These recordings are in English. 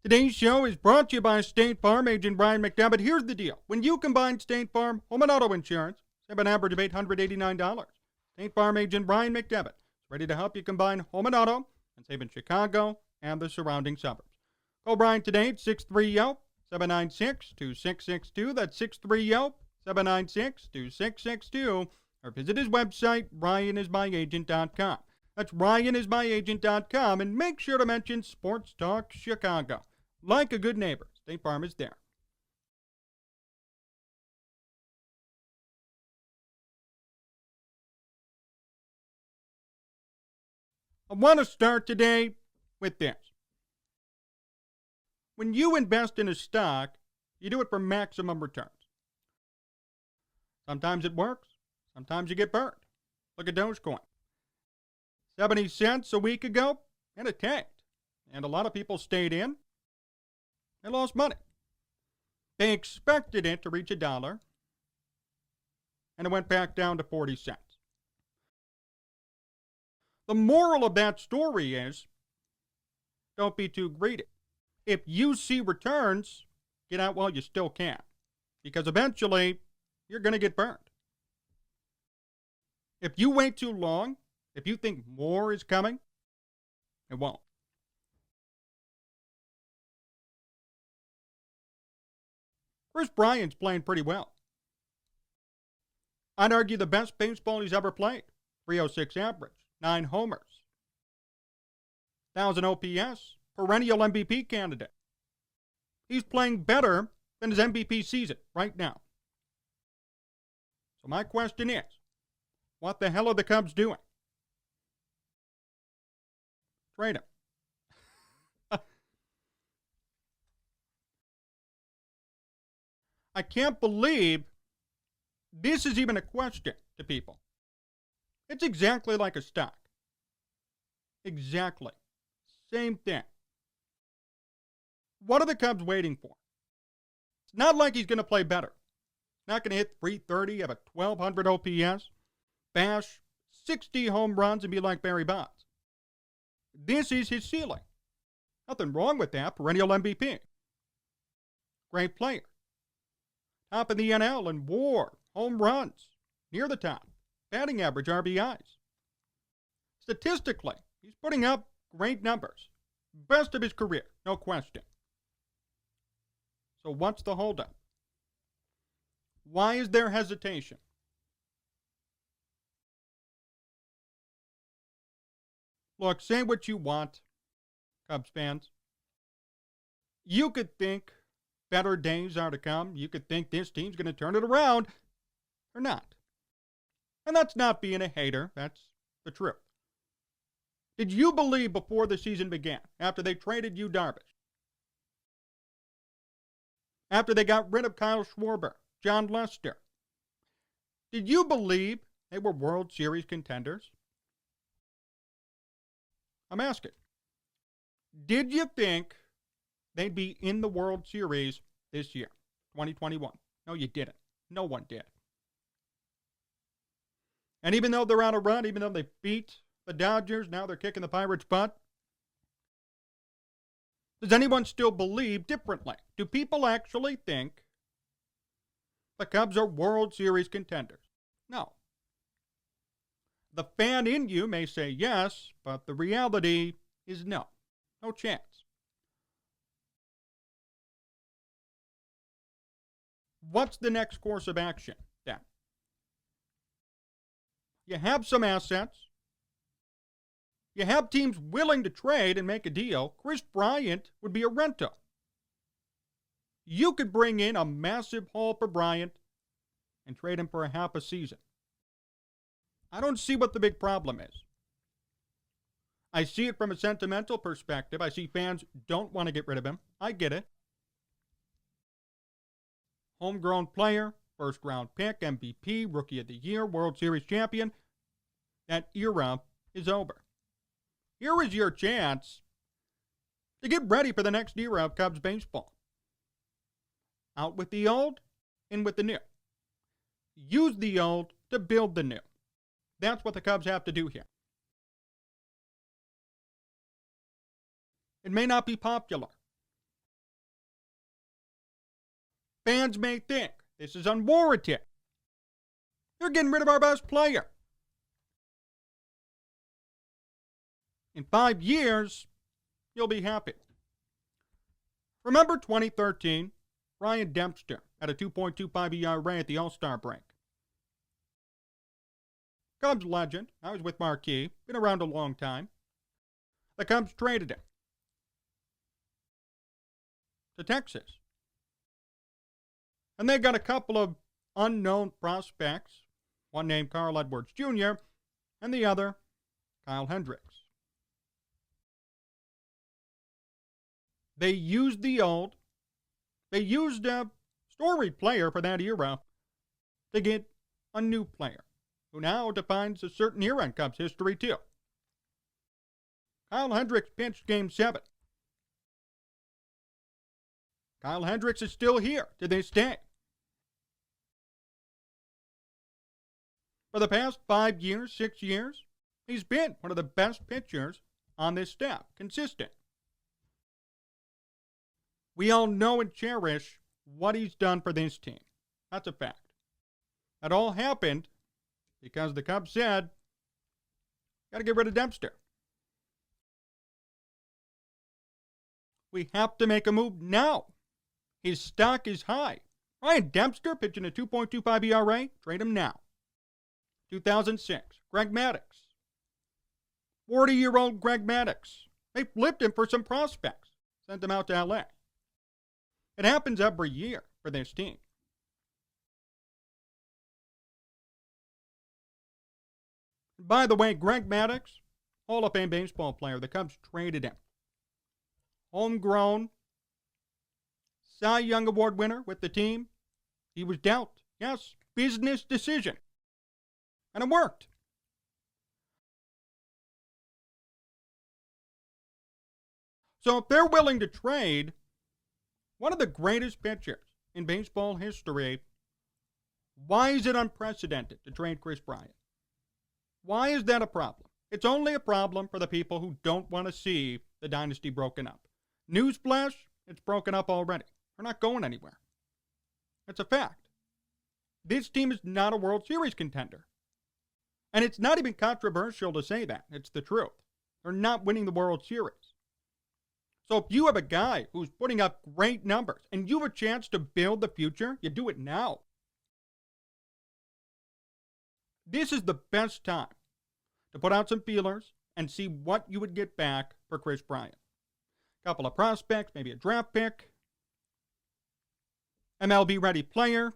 Today's show is brought to you by State Farm agent Brian McDevitt. Here's the deal. When you combine State Farm home and auto insurance, save an average of $889. State Farm agent Brian McDevitt is ready to help you combine home and auto and save in Chicago and the surrounding suburbs. Call Brian today at 630-796-2662. That's 630-796-2662. Or visit his website, ryanismyagent.com. That's ryanismyagent.com. And make sure to mention Sports Talk Chicago. Like a good neighbor, State Farm is there. I want to start today with this. When you invest in a stock, you do it for maximum returns. Sometimes it works. Sometimes you get burned. Look at Dogecoin. 70 cents a week ago, and it tanked. And a lot of people stayed in. They lost money. They expected it to reach $1, and it went back down to 40 cents. The moral of that story is, don't be too greedy. If you see returns, get out while you still can, because eventually you're going to get burned. If you wait too long, if you think more is coming, it won't. Kris Bryant's playing pretty well. I'd argue the best baseball he's ever played. 306 average, 9 homers, 1,000 OPS, perennial MVP candidate. He's playing better than his MVP season right now. So my question is, what the hell are the Cubs doing? Trade him. I can't believe this is even a question to people. It's exactly like a stock. Exactly. Same thing. What are the Cubs waiting for? It's not like he's going to play better. Not going to hit 330, have a 1,200 OPS, bash 60 home runs, and be like Barry Bonds. This is his ceiling. Nothing wrong with that. Perennial MVP. Great player. Top of the NL in WAR, home runs, near the top, batting average, RBIs. Statistically, he's putting up great numbers. Best of his career, no question. So what's the holdup? Why is there hesitation? Look, say what you want, Cubs fans. You could think better days are to come. You could think this team's going to turn it around. Or not. And that's not being a hater. That's the truth. Did you believe before the season began, after they traded Yu Darvish, after they got rid of Kyle Schwarber, John Lester, did you believe they were World Series contenders? I'm asking. Did you think they'd be in the World Series this year, 2021? No, you didn't. No one did. And even though they're on a run, even though they beat the Dodgers, now they're kicking the Pirates' butt, does anyone still believe differently? Do people actually think the Cubs are World Series contenders? No. The fan in you may say yes, but the reality is no. No chance. What's the next course of action then? You have some assets. You have teams willing to trade and make a deal. Kris Bryant would be a rental. You could bring in a massive haul for Bryant and trade him for a half a season. I don't see what the big problem is. I see it from a sentimental perspective. I see fans don't want to get rid of him. I get it. Homegrown player, first round pick, MVP, Rookie of the Year, World Series champion. That era is over. Here is your chance to get ready for the next era of Cubs baseball. Out with the old, in with the new. Use the old to build the new. That's what the Cubs have to do here. It may not be popular. Fans may think this is unwarranted. You're getting rid of our best player. In 5 years, you'll be happy. Remember 2013? Ryan Dempster had a 2.25 ERA at the All-Star break. Cubs legend. I was with Marquee. Been around a long time. The Cubs traded him to Texas. And they got a couple of unknown prospects. One named Carl Edwards Jr. and the other, Kyle Hendricks. They used a storied player for that era to get a new player who now defines a certain era in Cubs history too. Kyle Hendricks pitched Game 7. Kyle Hendricks is still here to this day. For the past 5 years, 6 years, he's been one of the best pitchers on this staff, consistent. We all know and cherish what he's done for this team. That's a fact. That all happened because the Cubs said, got to get rid of Dempster. We have to make a move now. His stock is high. Ryan Dempster pitching a 2.25 ERA, trade him now. 2006, Greg Maddux. 40-year-old Greg Maddux. They flipped him for some prospects. Sent him out to LA. It happens every year for this team. By the way, Greg Maddux, Hall of Fame baseball player, the Cubs traded him. Homegrown, Cy Young Award winner with the team. He was dealt. Yes, business decision. And it worked. So if they're willing to trade one of the greatest pitchers in baseball history, why is it unprecedented to trade Kris Bryant? Why is that a problem? It's only a problem for the people who don't want to see the dynasty broken up. Newsflash, it's broken up already. We're not going anywhere. It's a fact. This team is not a World Series contender. And it's not even controversial to say that. It's the truth. They're not winning the World Series. So if you have a guy who's putting up great numbers and you have a chance to build the future, you do it now. This is the best time to put out some feelers and see what you would get back for Kris Bryant. A couple of prospects, maybe a draft pick, MLB ready player.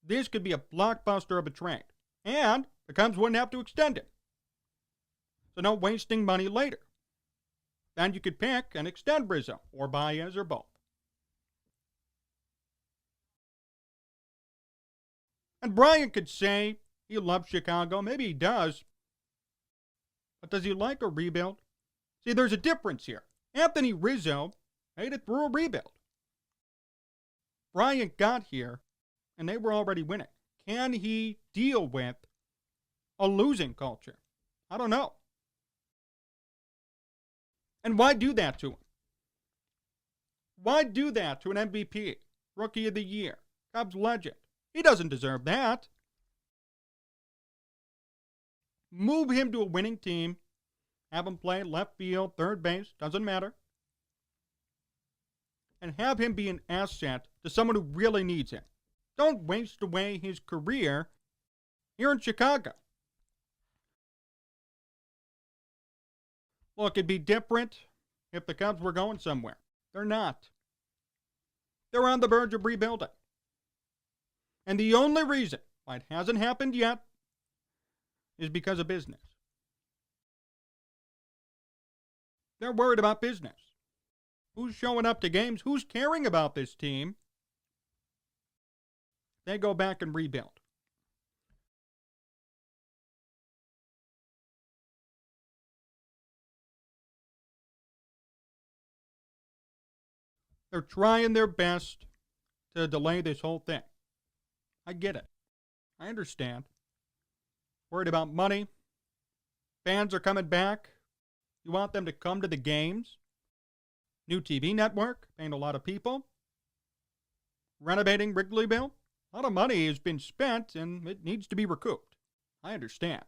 This could be a blockbuster of a trade. And the Cubs wouldn't have to extend it. So no wasting money later. Then you could pick and extend Rizzo or Baez or both. And Bryant could say he loves Chicago. Maybe he does. But does he like a rebuild? See, there's a difference here. Anthony Rizzo made it through a rebuild. Bryant got here, and they were already winning. Can he deal with a losing culture? I don't know. And why do that to him? Why do that to an MVP, Rookie of the Year, Cubs legend? He doesn't deserve that. Move him to a winning team. Have him play left field, third base, doesn't matter. And have him be an asset to someone who really needs him. Don't waste away his career here in Chicago. Look, it'd be different if the Cubs were going somewhere. They're not. They're on the verge of rebuilding. And the only reason why it hasn't happened yet is because of business. They're worried about business. Who's showing up to games? Who's caring about this team? They go back and rebuild. They're trying their best to delay this whole thing. I get it. I understand. Worried about money. Fans are coming back. You want them to come to the games. New TV network, paying a lot of people. Renovating Wrigleyville. A lot of money has been spent and it needs to be recouped. I understand.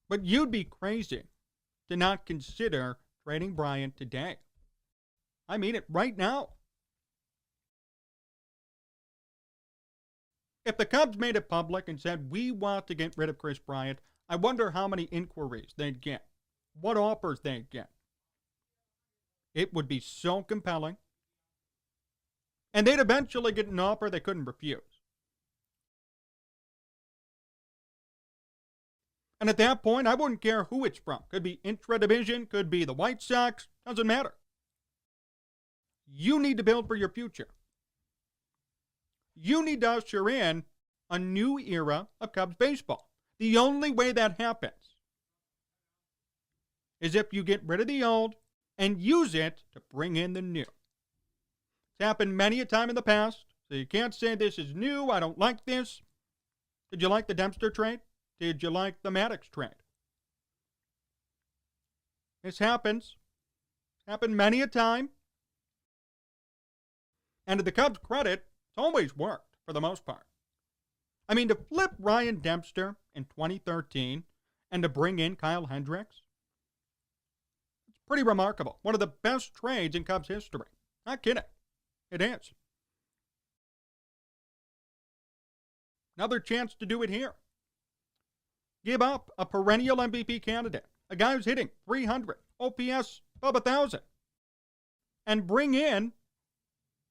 But you'd be crazy to not consider trading Bryant today. I mean it right now. If the Cubs made it public and said, we want to get rid of Kris Bryant, I wonder how many inquiries they'd get, what offers they'd get. It would be so compelling. And they'd eventually get an offer they couldn't refuse. And at that point, I wouldn't care who it's from. Could be intra-division, could be the White Sox, doesn't matter. You need to build for your future. You need to usher in a new era of Cubs baseball. The only way that happens is if you get rid of the old and use it to bring in the new. It's happened many a time in the past, so you can't say this is new, I don't like this. Did you like the Dempster trade? Did you like the Maddox trade? This happens. It's happened many a time. And to the Cubs' credit, it's always worked for the most part. I mean, to flip Ryan Dempster in 2013 and to bring in Kyle Hendricks, it's pretty remarkable. One of the best trades in Cubs history. Not kidding. It is. Another chance to do it here. Give up a perennial MVP candidate, a guy who's hitting 300, OPS above 1,000, and bring in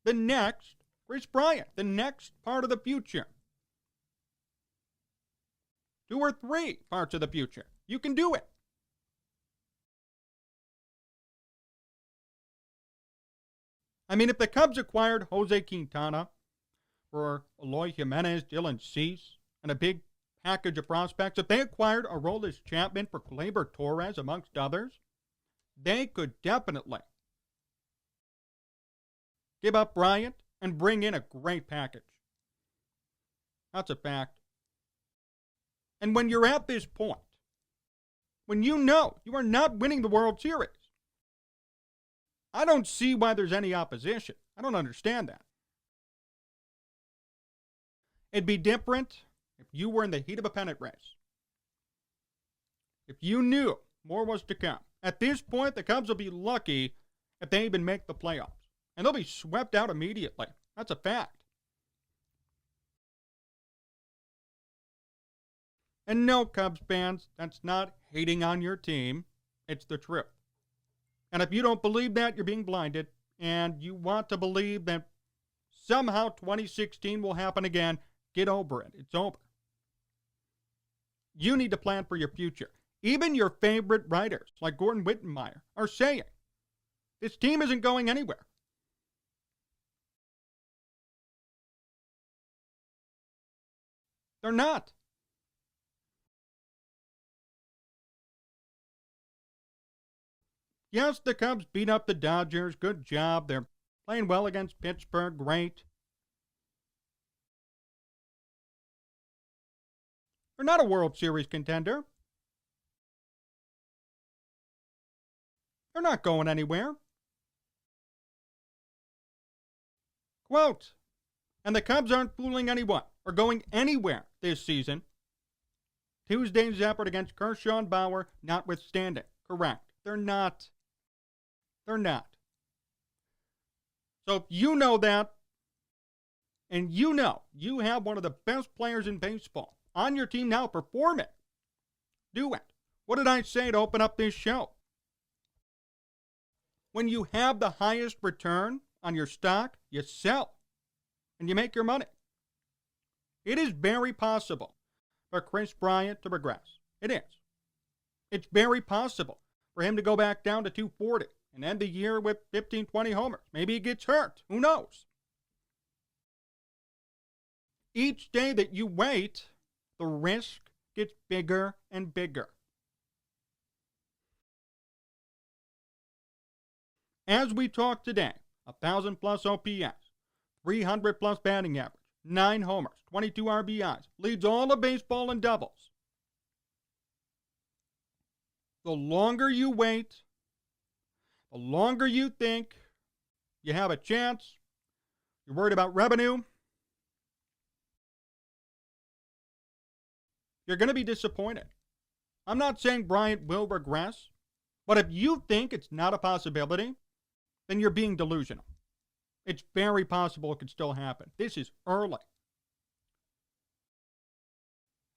the next Kris Bryant, the next part of the future. 2 or 3 parts of the future. You can do it. I mean, if the Cubs acquired Jose Quintana for Eloy Jimenez, Dylan Cease, and a big package of prospects, if they acquired Aroldis Chapman for Gleyber Torres, amongst others, they could definitely give up Bryant and bring in a great package. That's a fact. And when you're at this point, when you know you are not winning the World Series, I don't see why there's any opposition. I don't understand that. It'd be different if you were in the heat of a pennant race. If you knew more was to come. At this point, the Cubs will be lucky if they even make the playoffs. And they'll be swept out immediately. That's a fact. And no, Cubs fans, that's not hating on your team. It's the truth. And if you don't believe that, you're being blinded. And you want to believe that somehow 2016 will happen again, get over it. It's over. You need to plan for your future. Even your favorite writers, like Gordon Wittenmeyer, are saying this team isn't going anywhere. They're not. Yes, the Cubs beat up the Dodgers. Good job. They're playing well against Pittsburgh. Great. They're not a World Series contender. They're not going anywhere. Quote, and the Cubs aren't fooling anyone or going anywhere this season. Tuesday's effort against Kershaw and Bauer notwithstanding. Correct. They're not. They're not. So if you know that, and you know you have one of the best players in baseball on your team now performing, do it. What did I say to open up this show? When you have the highest return on your stock, you sell and you make your money. It is very possible for Kris Bryant to regress. It is. It's very possible for him to go back down to 240 and end the year with 15, 20 homers. Maybe he gets hurt. Who knows? Each day that you wait, the risk gets bigger and bigger. As we talk today, 1,000 plus OPS, 300 plus batting average, 9 homers, 22 RBIs, leads all of baseball in doubles. The longer you wait, the longer you think you have a chance, you're worried about revenue, you're going to be disappointed. I'm not saying Bryant will regress, but if you think it's not a possibility, then you're being delusional. It's very possible it could still happen. This is early.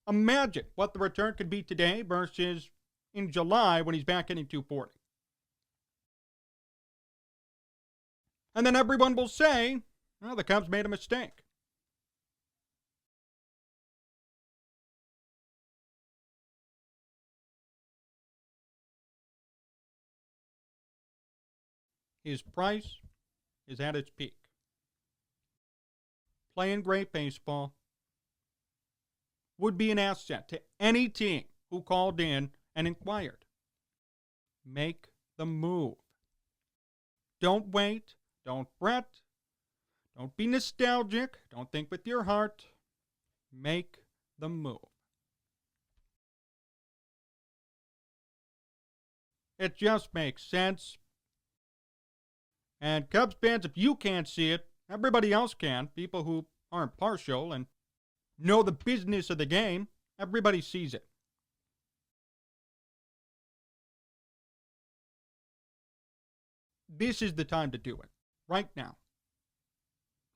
Imagine what the return could be today versus in July when he's back hitting 240. And then everyone will say, well, the Cubs made a mistake. His price is at its peak. Playing great baseball would be an asset to any team who called in and inquired. Make the move. Don't wait. Don't fret. Don't be nostalgic. Don't think with your heart. Make the move. It just makes sense. And Cubs fans, if you can't see it, everybody else can. People who aren't partial and know the business of the game, everybody sees it. This is the time to do it. Right now.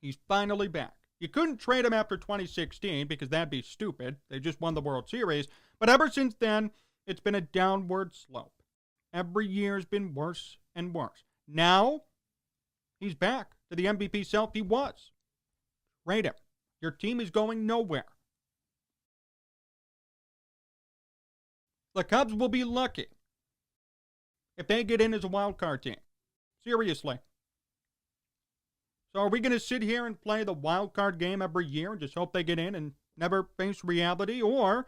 He's finally back. You couldn't trade him after 2016 because that'd be stupid. They just won the World Series. But ever since then, it's been a downward slope. Every year has been worse and worse. Now, he's back to the MVP self he was. Trade him. Your team is going nowhere. The Cubs will be lucky if they get in as a wild card team. Seriously. So are we going to sit here and play the wild card game every year and just hope they get in and never face reality? Or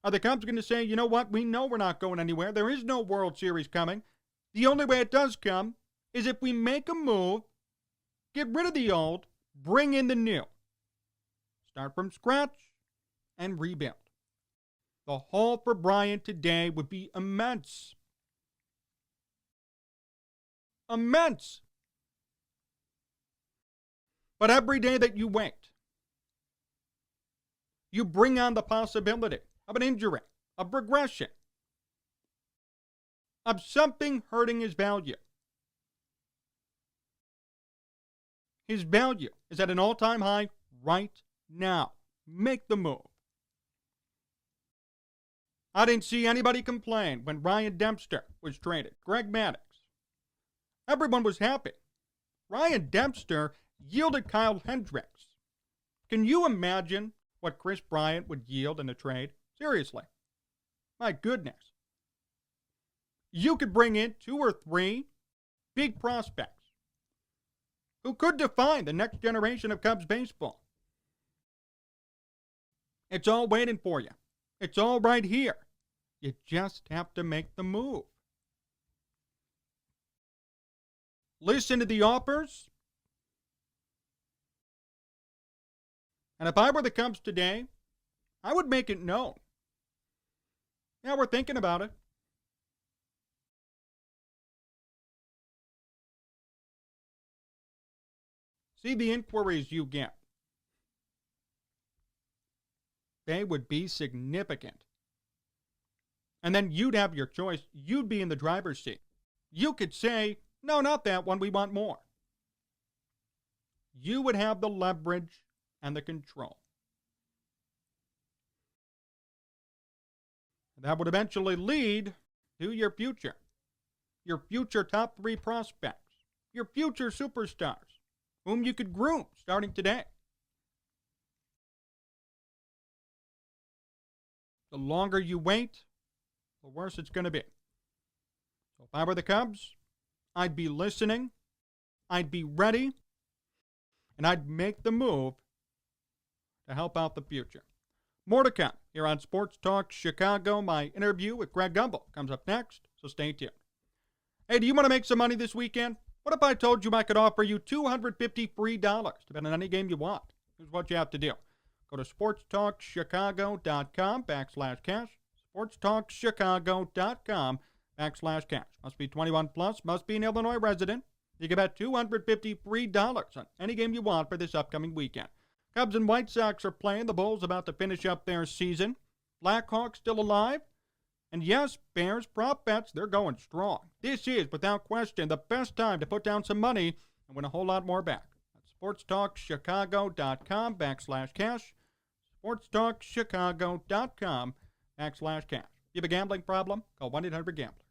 are the Cubs going to say, you know what, we know we're not going anywhere. There is no World Series coming. The only way it does come is if we make a move, get rid of the old, bring in the new. Start from scratch and rebuild. The haul for Bryant today would be immense. Immense. But every day that you wait, you bring on the possibility of an injury, of regression, of something hurting his value. His value is at an all-time high right now. Make the move. I didn't see anybody complain when Ryan Dempster was traded. Greg Maddux. Everyone was happy. Ryan Dempster yielded Kyle Hendricks. Can you imagine what Kris Bryant would yield in a trade? Seriously. My goodness. You could bring in 2 or 3 big prospects who could define the next generation of Cubs baseball. It's all waiting for you. It's all right here. You just have to make the move. Listen to the offers. And if I were the Cubs today, I would make it known. Yeah, we're thinking about it. See the inquiries you get. They would be significant. And then you'd have your choice. You'd be in the driver's seat. You could say, no, not that one. We want more. You would have the leverage and the control. That would eventually lead to your future top 3 prospects, your future superstars, whom you could groom starting today. The longer you wait, the worse it's going to be. So if I were the Cubs, I'd be listening, I'd be ready, and I'd make the move to help out the future. More to come here on Sports Talk Chicago. My interview with Greg Gumbel comes up next, so stay tuned. Hey, do you want to make some money this weekend? What if I told you I could offer you $250 free to bet on any game you want? Here's what you have to do. Go to sportstalkchicago.com/cash, sportstalkchicago.com/cash, /cash. Must be 21 plus, must be an Illinois resident. You can bet $250 free dollars on any game you want for this upcoming weekend. Cubs and White Sox are playing. The Bulls about to finish up their season. Blackhawks still alive. And yes, Bears prop bets, they're going strong. This is, without question, the best time to put down some money and win a whole lot more back. That's sportstalkchicago.com /cash. sportstalkchicago.com /cash. You have a gambling problem? Call 1-800-GAMBLER.